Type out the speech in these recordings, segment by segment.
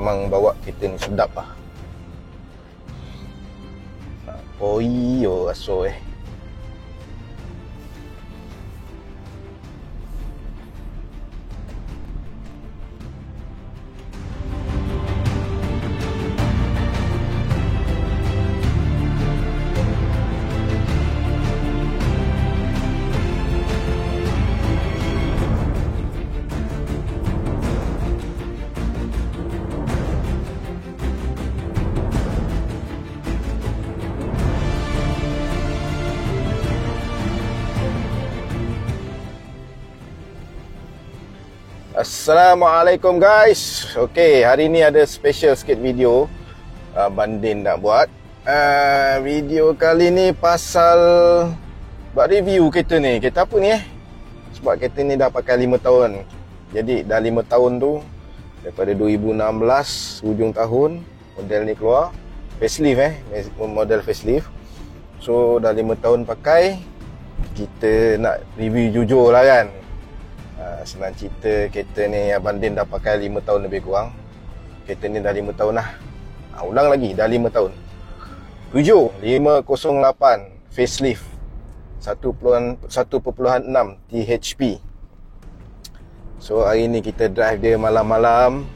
memang bawa kereta ni sedap lah. Oh iyo aso Assalamualaikum guys. Okay, hari ni ada special sikit video Bandin nak buat. Video kali ni pasal buat review kereta ni. Kereta apa ni Sebab kereta ni dah pakai 5 tahun. Jadi dah 5 tahun tu, daripada 2016 hujung tahun model ni keluar. Facelift model facelift. So dah 5 tahun pakai. Kita nak review jujur lah kan. Senang cerita, kereta ni Abang Din dah pakai 5 tahun lebih kurang. Kereta ni dah 5 tahun lah. Ulang lagi, dah 5 tahun. 508 facelift 1.6 THP. So hari ni kita drive dia malam-malam.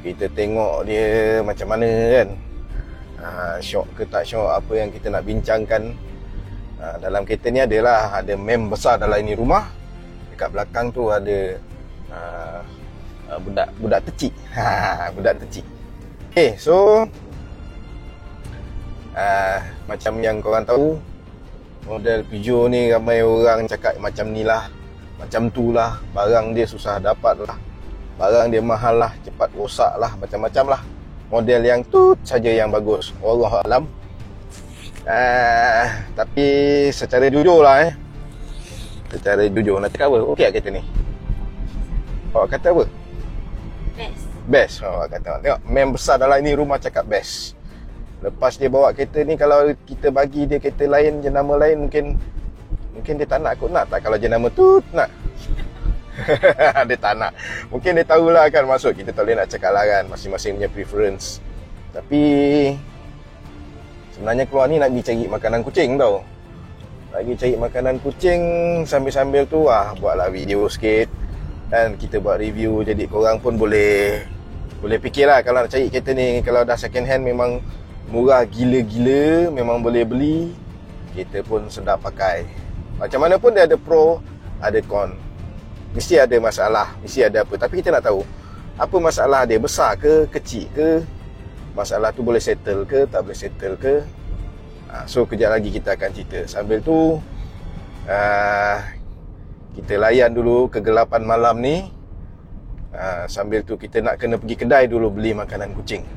Kita tengok dia macam mana kan. Syok ke tak syok, apa yang kita nak bincangkan. Dalam kereta ni ada mem besar dalam ini rumah. Dekat belakang tu ada budak kecil. Budak kecil. Okay, so macam yang korang tahu, model Peugeot ni ramai orang cakap macam ni lah, macam tu lah. Barang dia susah dapat lah, barang dia mahal lah, cepat rosak lah, macam-macam lah. Model yang tu saja yang bagus, wallahualam. Tapi secara jujur lah secara jujur nak cakap apa? Okey tak kereta ni? Awak kata apa? Best. Awak kata, tengok mem besar dalam ini rumah cakap best. Lepas dia bawa kereta ni, kalau kita bagi dia kereta lain, jenama lain, mungkin dia tak nak. Aku nak tak kalau jenama tu nak? Dia tak nak. Mungkin dia tahulah kan, maksud kita tak boleh nak cakap lah kan, masing-masing punya preference. Tapi sebenarnya keluar ni nak pergi cari makanan kucing tau. Lagi cari makanan kucing, sambil-sambil tu buatlah video sikit. Dan kita buat review, jadi korang pun boleh fikirlah kalau nak cari kereta ni. Kalau dah second hand memang murah gila-gila, memang boleh beli. Kereta pun sedap pakai. Macam mana pun dia ada pro, ada con. Mesti ada masalah, mesti ada apa. Tapi kita nak tahu, apa masalah dia, besar ke, kecil ke, masalah tu boleh settle ke, tak boleh settle ke. So kejap lagi kita akan cerita. Sambil tu kita layan dulu kegelapan malam ni. Sambil tu kita nak kena pergi kedai dulu beli makanan kucing.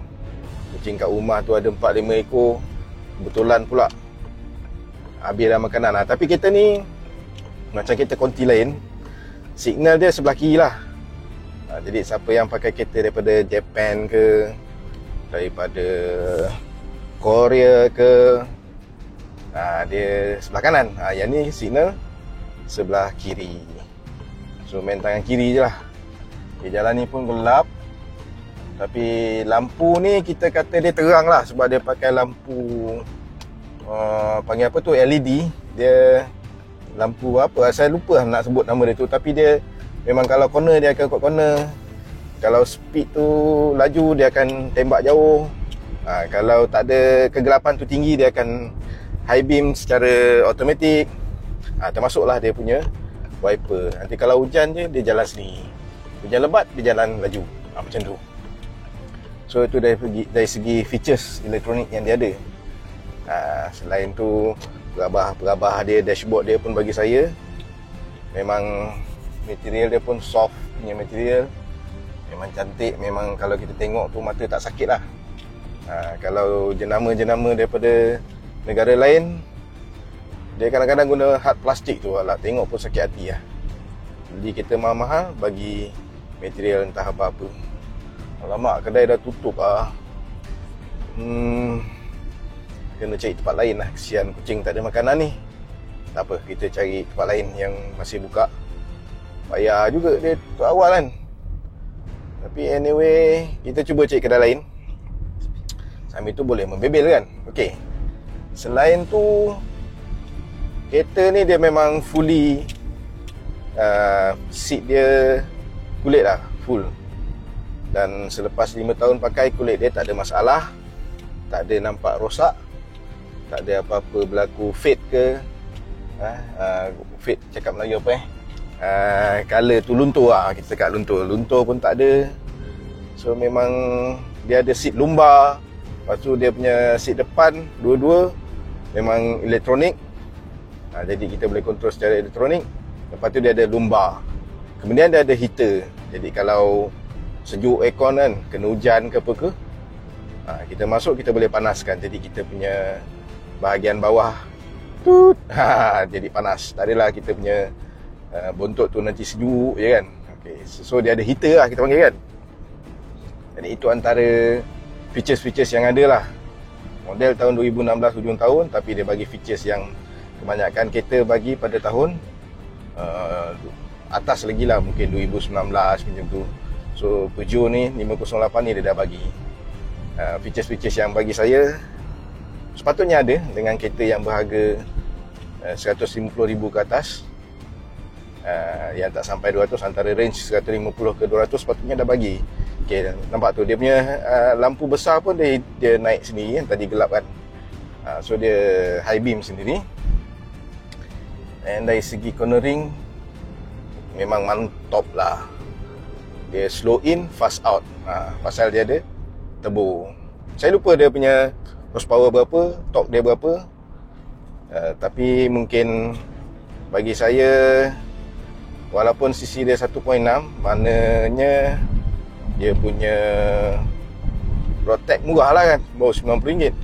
Kucing kat rumah tu ada 4-5 ekor. Kebetulan pula habis dah makanan. Tapi kereta ni macam kereta konti lain, signal dia sebelah kiri lah. Jadi siapa yang pakai kereta daripada Japan ke, daripada Korea ke, dia sebelah kanan. Yang ni signal sebelah kiri. So main tangan kiri je lah. Jalan ni pun gelap, tapi lampu ni kita kata dia terang lah, sebab dia pakai lampu panggil apa tu, LED. Dia lampu apa, saya lupa nak sebut nama dia tu. Tapi dia memang kalau corner dia akan kat corner. Kalau speed tu laju dia akan tembak jauh. Kalau tak ada kegelapan tu tinggi, dia akan high beam secara automatik. Termasuklah dia punya wiper. Nanti kalau hujan je, dia jalan sendiri. Hujan lebat, dia jalan laju. Macam tu. So itu dari segi features elektronik yang dia ada. Selain tu, perabah dia, dashboard dia pun bagi saya memang material dia pun soft punya material. Memang cantik. Memang kalau kita tengok tu mata tak sakit lah. Kalau jenama-jenama daripada negara lain, dia kadang-kadang guna hard plastik tu. Tengok pun sakit hati lah. Beli kita mahal-mahal, bagi material entah apa-apa. Alamak, kedai dah tutup lah. Kena cari tempat lain lah. Kesian kucing tak ada makanan ni. Tak apa, kita cari tempat lain yang masih buka. Payah juga dia tu awal kan. Tapi anyway, kita cuba cari kedai lain. Sambil tu boleh membebel kan. Okey. Selain tu, kereta ni dia memang fully seat dia kulit lah, full. Dan selepas 5 tahun pakai, kulit dia tak ada masalah, tak ada nampak rosak, tak ada apa-apa berlaku fade ke. Fade cakap Melayu apa color tu luntur lah, kita cakap luntur pun tak ada. So memang dia ada seat lumbar. Lepas tu dia punya seat depan dua-dua memang elektronik. Jadi kita boleh kontrol secara elektronik. Lepas tu dia ada lumbar. Kemudian dia ada heater. Jadi kalau sejuk aircon kan, kena hujan ke apa ke, kita masuk, kita boleh panaskan. Jadi kita punya bahagian bawah jadi panas. Tak adalah kita punya bontot tu nanti sejuk je kan. Okay. So dia ada heater lah kita panggil kan. Jadi itu antara features-features yang ada lah. Model tahun 2016 hujung tahun, tapi dia bagi features yang kebanyakan kereta bagi pada tahun atas lagi lah, mungkin 2019 macam tu. So Peugeot ni 508 ni dia dah bagi features-features yang bagi saya sepatutnya ada dengan kereta yang berharga 150,000 ke atas, yang tak sampai 200, antara range 150 ke 200 sepatutnya dah bagi. Okay, nampak tu dia punya lampu besar pun dia naik sendiri kan, tadi gelap kan. So dia high beam sendiri. And dari segi cornering memang mantap lah. Dia slow in, fast out. Pasal dia ada turbo. Saya lupa dia punya horsepower berapa, torque dia berapa. Tapi mungkin bagi saya, walaupun cc dia 1.6, maknanya dia punya road tax murah lah kan, baru RM90.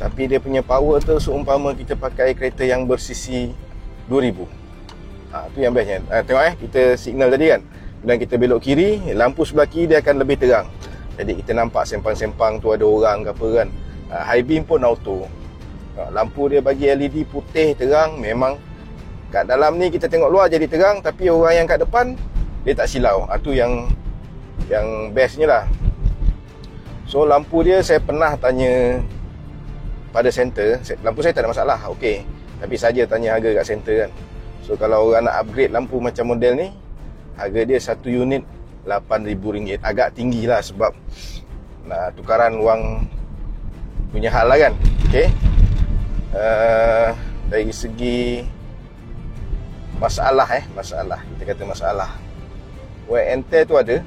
Tapi dia punya power tu seumpama kita pakai kereta yang bersisi 2000. Tu yang bestnya. Tengok kita signal tadi kan, bila kita belok kiri, lampu sebelah kiri dia akan lebih terang. Jadi kita nampak sempang-sempang tu ada orang ke apa kan. High beam pun auto. Lampu dia bagi LED putih terang. Memang kat dalam ni kita tengok luar jadi terang, tapi orang yang kat depan dia tak silau. Tu yang bestnya lah. So lampu dia saya pernah tanya pada center, lampu saya tak ada masalah, okey. Tapi saja tanya harga kat center kan. So kalau orang nak upgrade lampu macam model ni, harga dia satu unit RM8,000. Agak tinggi lah sebab nak tukaran wang punya hal lah kan. Okay. Dari segi masalah kita kata masalah, wear and tear tu ada.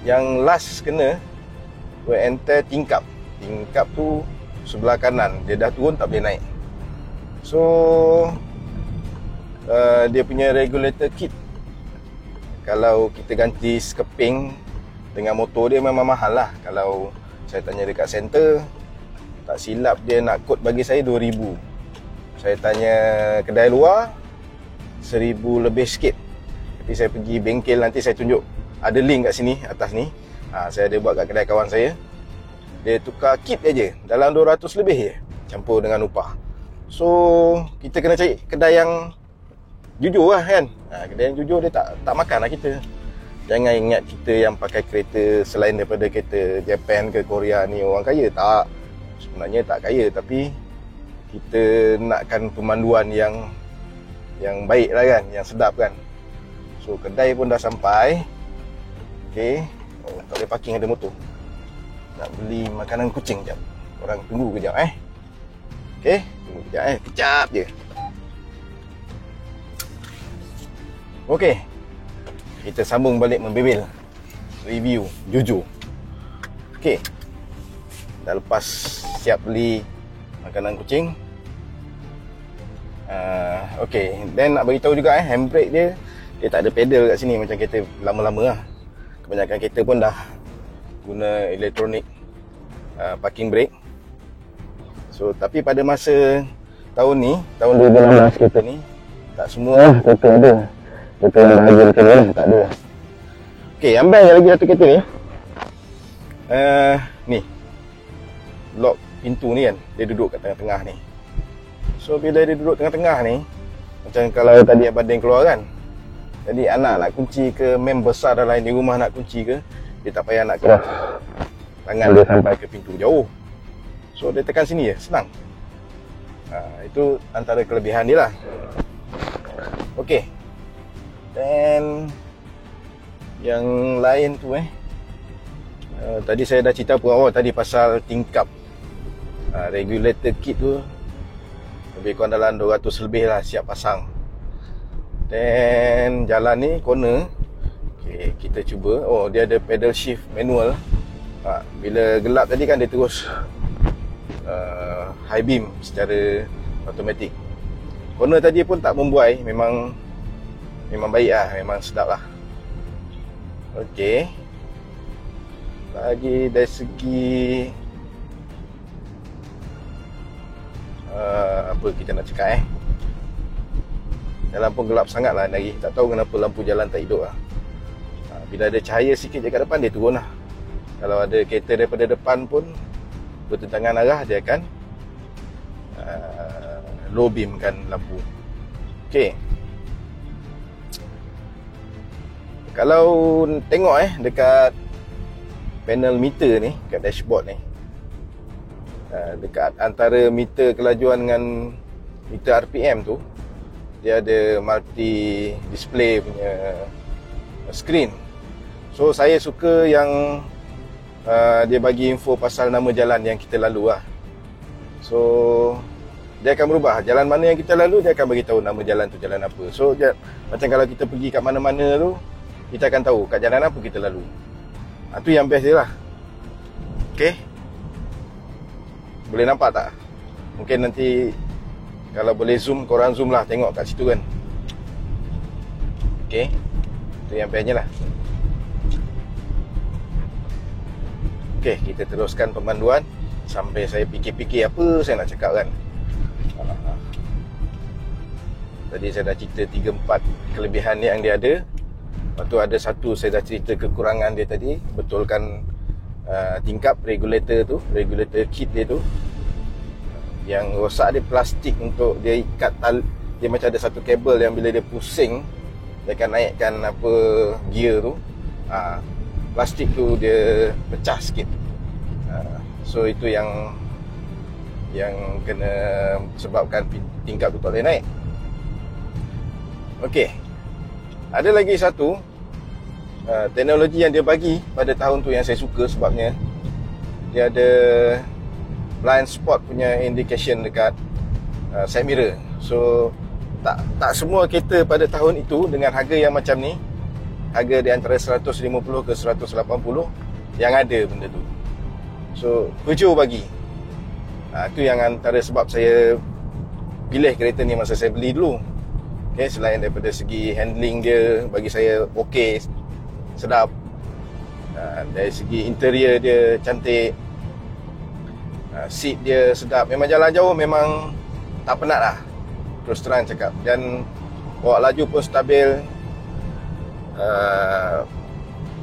Yang last kena wear and tear tingkap tu sebelah kanan, dia dah turun tak boleh naik. So dia punya regulator kit, kalau kita ganti skeping dengan motor dia memang mahal lah. Kalau saya tanya dekat center, tak silap dia nak kod bagi saya 2,000. Saya tanya kedai luar 1,000 lebih sikit. Tapi saya pergi bengkel, nanti saya tunjuk, ada link kat sini atas ni. Saya ada buat kat kedai kawan saya. Dia tukar kit aja dalam 200 lebih je, campur dengan upah. So kita kena cari kedai yang jujur lah kan. Kedai yang jujur dia tak makan lah kita. Jangan ingat kita yang pakai kereta selain daripada kereta Japan ke Korea ni orang kaya. Tak, sebenarnya tak kaya, tapi kita nakkan pemanduan yang baik lah kan, yang sedap kan. So kedai pun dah sampai. Okay. Tak boleh parking, ada motor. Nak beli makanan kucing jap. Orang tunggu kejap Okay, tunggu kejap kejap je. Okay, kita sambung balik membebel, review jujur. Okay, dah lepas siap beli makanan kucing. Okay, then nak beritahu juga handbrake dia tak ada pedal kat sini macam kereta lama-lama lah. Kebanyakan kereta pun dah guna elektronik parking brake. So tapi pada masa tahun ni, tahun 2016 kereta ni, tak semua kereta ada. Kereta yang bahagia macam ni lah, tak ada. Okay, yang best lagi satu kereta ni, ni lock pintu ni kan, dia duduk kat tengah-tengah ni. So bila dia duduk tengah-tengah ni, macam kalau tadi Abang keluar kan, Jadi anak nak kunci ke, mem besar dah lain di rumah nak kunci ke, dia tak payah nak keras tangan dia sampai ke pintu jauh. So dia tekan sini je, senang. Itu antara kelebihan dia lah. Okey. Dan yang lain tu tadi saya dah cerita apa tadi pasal tingkap regulator kit tu lebih kurang dalam 200 lebih lah siap pasang. Dan jalan ni corner. Okay, kita cuba. Dia ada pedal shift manual. Bila gelap tadi kan dia terus high beam secara automatik. Corner tadi pun tak membuai, memang baik lah, memang sedap lah. Okey. Lagi dari segi apa kita nak cakap Jalan pun gelap sangat lah lagi. Tak tahu kenapa lampu jalan tak hidup lah. Bila ada cahaya sikit je kat depan, dia turun lah. Kalau ada kereta daripada depan pun bertentangan arah, dia akan low beam kan lampu. Okey. Kalau tengok dekat panel meter ni, kat dashboard ni, dekat antara meter kelajuan dengan meter RPM tu, dia ada multi display punya screen. So saya suka yang dia bagi info pasal nama jalan yang kita lalu lah. So dia akan berubah, jalan mana yang kita lalu dia akan bagi tahu nama jalan tu jalan apa. So macam kalau kita pergi kat mana-mana tu, kita akan tahu kat jalan apa kita lalu. Itu yang best dia lah. Okay, boleh nampak tak? Mungkin nanti kalau boleh zoom, korang zoom lah, tengok kat situ kan. Okay, itu yang bestnya lah. Okay, kita teruskan pemanduan sampai saya fikir-fikir apa saya nak cakap kan. Tadi saya dah cerita 3-4 kelebihan yang dia ada. Lepas tu ada satu saya dah cerita kekurangan dia tadi. Betulkan tingkap regulator tu, regulator kit dia tu. Yang rosak dia plastik untuk dia ikat dia macam ada satu kabel yang bila dia pusing, dia akan naikkan apa gear tu. Plastik tu dia pecah sikit. So itu yang kena sebabkan tingkap tu tak boleh naik. Okey. Ada lagi satu teknologi yang dia bagi pada tahun tu yang saya suka, sebabnya dia ada blind spot punya indication dekat side mirror. So tak semua kereta pada tahun itu dengan harga yang macam ni, harga di antara 150 ke 180 yang ada benda tu. So Peugeot bagi. Itu yang antara sebab saya pilih kereta ni masa saya beli dulu. Okay, selain daripada segi handling dia bagi saya okey, sedap. Dari segi interior dia cantik, seat dia sedap. Memang jalan jauh memang tak penat lah, terus terang cakap. Dan bawa laju pun stabil.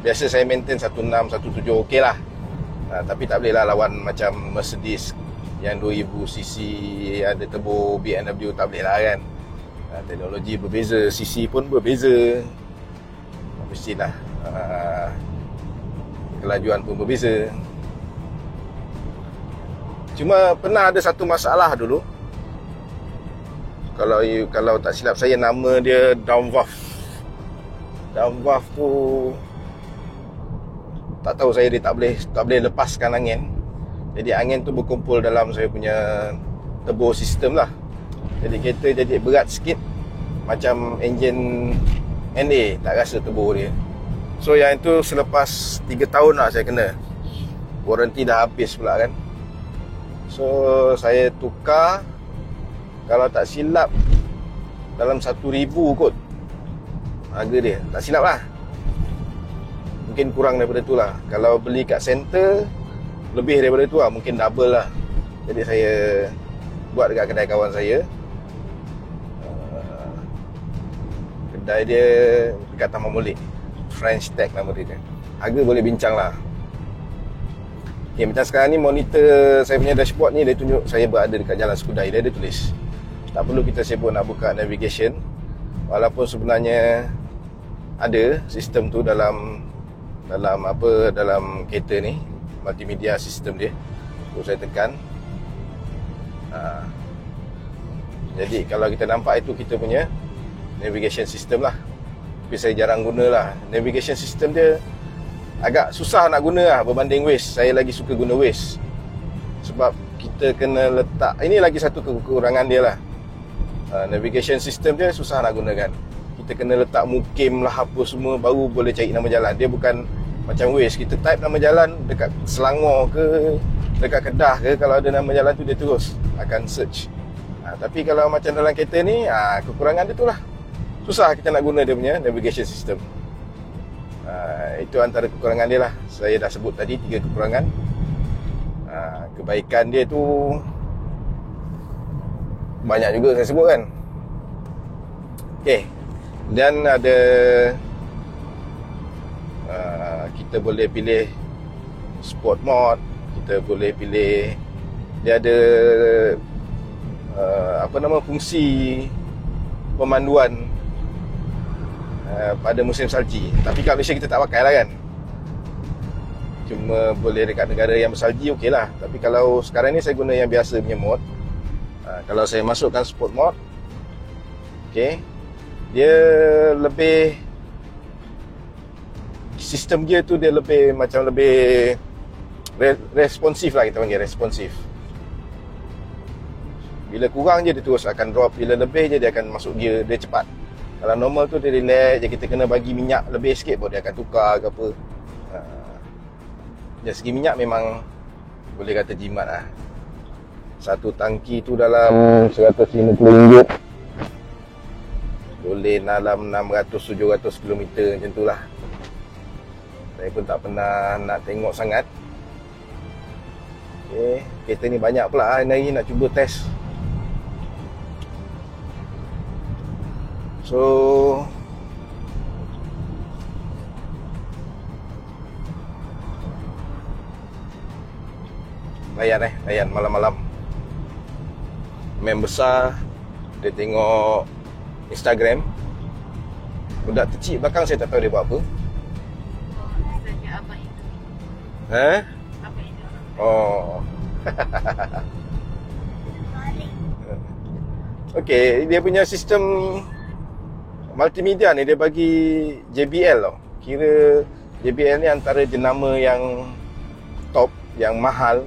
Biasa saya maintain 16, 17 okey lah. Tapi tak boleh lah lawan macam Mercedes yang 2000cc ada turbo BMW, tak boleh lah kan. Teknologi berbeza, cc pun berbeza, mestilah kelajuan pun berbeza. Cuma pernah ada satu masalah dulu. Kalau tak silap saya, nama dia down valve. Down valve tu tak tahu saya, dia tak boleh lepaskan angin. Jadi angin tu berkumpul dalam saya punya turbo system lah. Jadi kereta jadi berat sikit, macam enjin NA, tak rasa turbo dia. So yang itu selepas 3 tahun lah saya kena. Warranty dah habis pula kan. So saya tukar, kalau tak silap dalam 1,000 kot harga dia, tak silap lah. Mungkin kurang daripada tu lah. Kalau beli kat center lebih daripada tu lah, mungkin double lah. Jadi saya buat dekat kedai kawan saya. Kedai dia dekat Taman Molek, French Tech nama dia. Harga boleh bincang lah. Okay, macam sekarang ni monitor saya punya dashboard ni, dia tunjuk saya berada dekat Jalan Skudai. Dia ada tulis. Tak perlu kita sibuk nak buka navigation. Walaupun sebenarnya ada sistem tu dalam kereta ni, multimedia sistem dia. So saya tekan. Jadi kalau kita nampak itu kita punya navigation system lah. Tapi saya jarang guna lah. Navigation system dia agak susah nak guna lah berbanding Waze. Saya lagi suka guna Waze, sebab kita kena letak, ini lagi satu kekurangan dia lah. Navigation system dia susah nak gunakan. Kita kena letak mukim lah apa semua, baru boleh cari nama jalan. Dia bukan macam Waze, kita type nama jalan dekat Selangor ke, dekat Kedah ke, kalau ada nama jalan tu dia terus akan search. Tapi kalau macam dalam kereta ni, kekurangan dia tu lah, susah kita nak guna dia punya navigation system. Itu antara kekurangan dia lah. Saya dah sebut tadi 3 kekurangan. Kebaikan dia tu banyak juga saya sebut kan. Okay. Dan ada kita boleh pilih sport mode. Kita boleh pilih, dia ada fungsi pemanduan pada musim salji. Tapi kat Malaysia kita tak pakai lah kan. Cuma boleh dekat negara yang bersalji okey lah. Tapi kalau sekarang ni saya guna yang biasa punya mode. Kalau saya masukkan sport mode, okay, dia lebih, sistem gear tu dia lebih macam lebih responsif lah, kita panggil responsif. Bila kurang je dia terus akan drop, bila lebih je dia akan masuk gear, dia cepat. Kalau normal tu dia relax je, kita kena bagi minyak lebih sikit pun dia akan tukar ke apa. Dari segi minyak memang boleh kata jimat lah. Satu tangki tu dalam RM150, boleh dalam 600-700 km macam tu lah. Saya pun tak pernah nak tengok sangat. Okay, kereta ni banyak pula hari nak cuba test. So layan malam-malam. Main besar, dia tengok Instagram. Budak kecil belakang saya tak tahu dia buat apa. Oh. Okey, dia punya sistem multimedia ni dia bagi JBL tau. Kira JBL ni antara jenama yang top, yang mahal.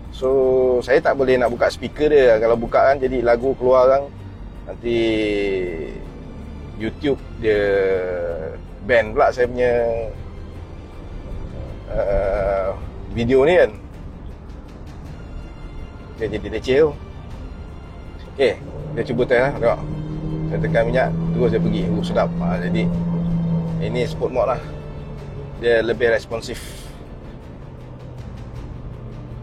So saya tak boleh nak buka speaker dia. Kalau buka kan jadi lagu keluar kan, nanti YouTube dia ban pula saya punya video ni kan. Dia jadi leceh tu. Okay, dia cuba test lah. Tengok, saya tekan minyak, terus dia pergi. Sedap. Jadi ini sport mode lah. Dia lebih responsif.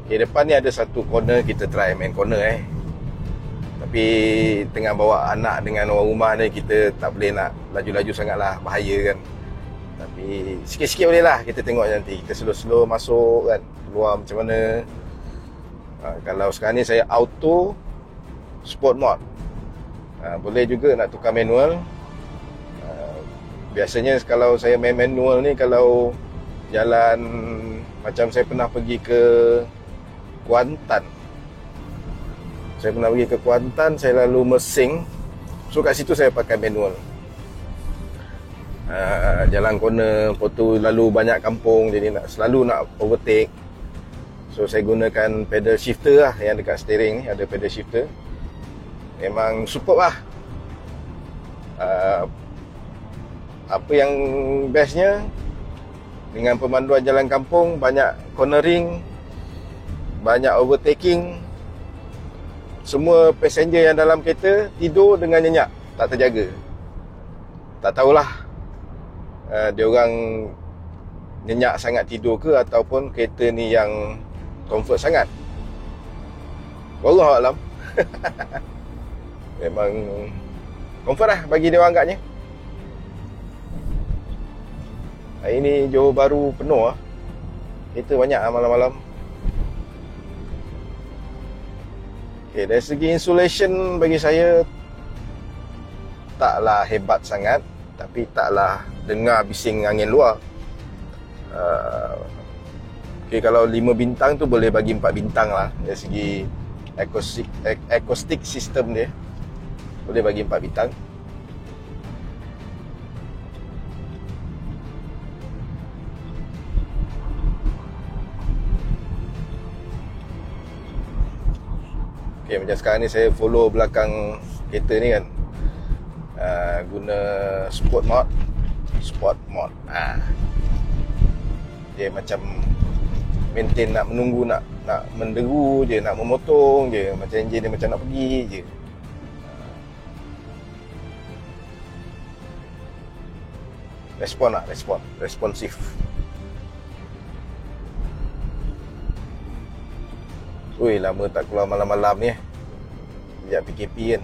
Okay, depan ni ada satu corner, kita try main corner Tapi tengah bawa anak dengan orang rumah ni, kita tak boleh nak laju-laju sangat lah, bahaya kan. Tapi sikit-sikit boleh lah, kita tengok nanti. Kita slow-slow masuk kan, keluar macam mana. Kalau sekarang ni saya auto sport mode. Boleh juga nak tukar manual. Biasanya kalau saya main manual ni, kalau jalan macam saya pernah pergi ke Kuantan. Saya lalu Mersing. So kat situ saya pakai manual. Jalan corner, lepas tu lalu banyak kampung, jadi selalu nak overtake. So saya gunakan pedal shifter lah, yang dekat steering ni ada pedal shifter. Memang superb lah. Apa yang bestnya, dengan pemanduan jalan kampung, banyak cornering, banyak overtaking. Semua passenger yang dalam kereta tidur dengan nyenyak, tak terjaga. Tak tahulah dia orang nyenyak sangat tidur ke, ataupun kereta ni yang comfort sangat. Wallahualam. Memang comfort lah bagi dia orang agaknya. Hari ni Johor Bahru penuh lah. Kereta banyak lah malam-malam. Okay, dari segi insulation bagi saya taklah hebat sangat, tapi taklah dengar bising angin luar. Okay, kalau 5 bintang tu boleh bagi 4 bintang lah. Dari segi acoustic system dia, boleh bagi 4 bintang. Okay, macam sekarang ni saya follow belakang kereta ni kan, guna sport mode. Dia macam maintain, nak menunggu, nak menderu je, nak memotong je, macam enjin dia macam nak pergi je. Responsif. Ui, lama tak keluar malam-malam ni. Sejak PKP kan.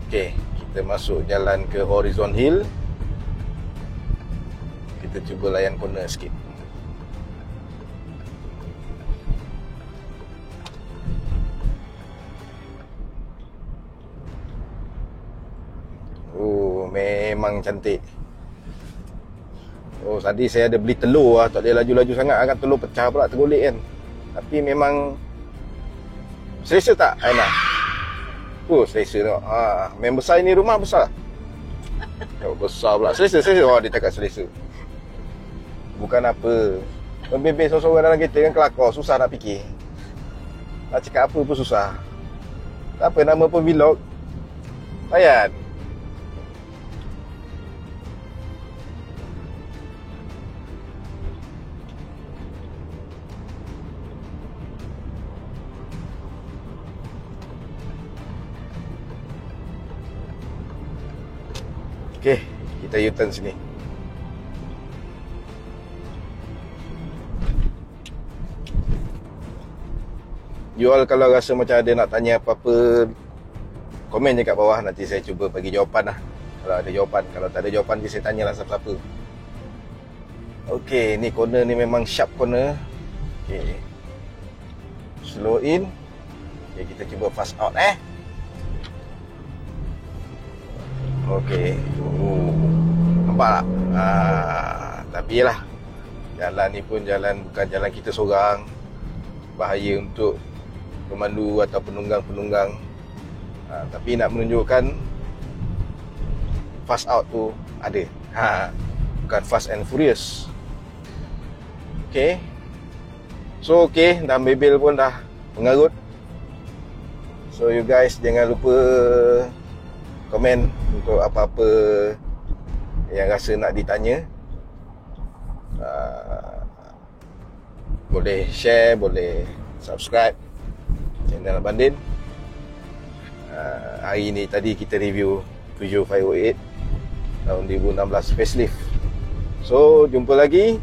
Okay, kita masuk jalan ke Horizon Hill. Kita cuba layan corner sikit. Oh, memang cantik. Oh, tadi saya ada beli telur lah. Tak boleh laju-laju sangat, agak telur pecah pula, tergolek kan. Tapi memang selesa tak, Aina? Oh, selesa tengok. Main besar ni, rumah besar. Oh, besar pula. Selesa. Oh, dia cakap selesa. Bukan apa. Membebel seorang-seorang dalam kereta kan kelakar, susah nak fikir. Nak cakap apa pun susah. Tak apa, nama pun vlog. Layan. Okay, kita U-turn sini. You all kalau rasa macam ada nak tanya apa-apa, komen je kat bawah. Nanti saya cuba bagi jawapan lah, kalau ada jawapan. Kalau tak ada jawapan, nanti saya tanyalah siapa-siapa. Okay, ni corner ni memang sharp corner. Okay, slow in. Okay, kita cuba fast out Okey. Nampak tak? Tapi lah, jalan ni pun bukan jalan kita seorang. Bahaya untuk pemandu atau penunggang-penunggang. Tapi nak menunjukkan fast out tu ada. Bukan fast and furious. Okey. So okey, dah bebel pun dah mengarut. So you guys jangan lupa komen untuk apa-apa yang rasa nak ditanya. Boleh share, boleh subscribe channel Abang Din. Hari ni tadi kita review Peugeot 508 tahun 2016 facelift. So jumpa lagi.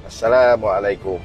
Assalamualaikum.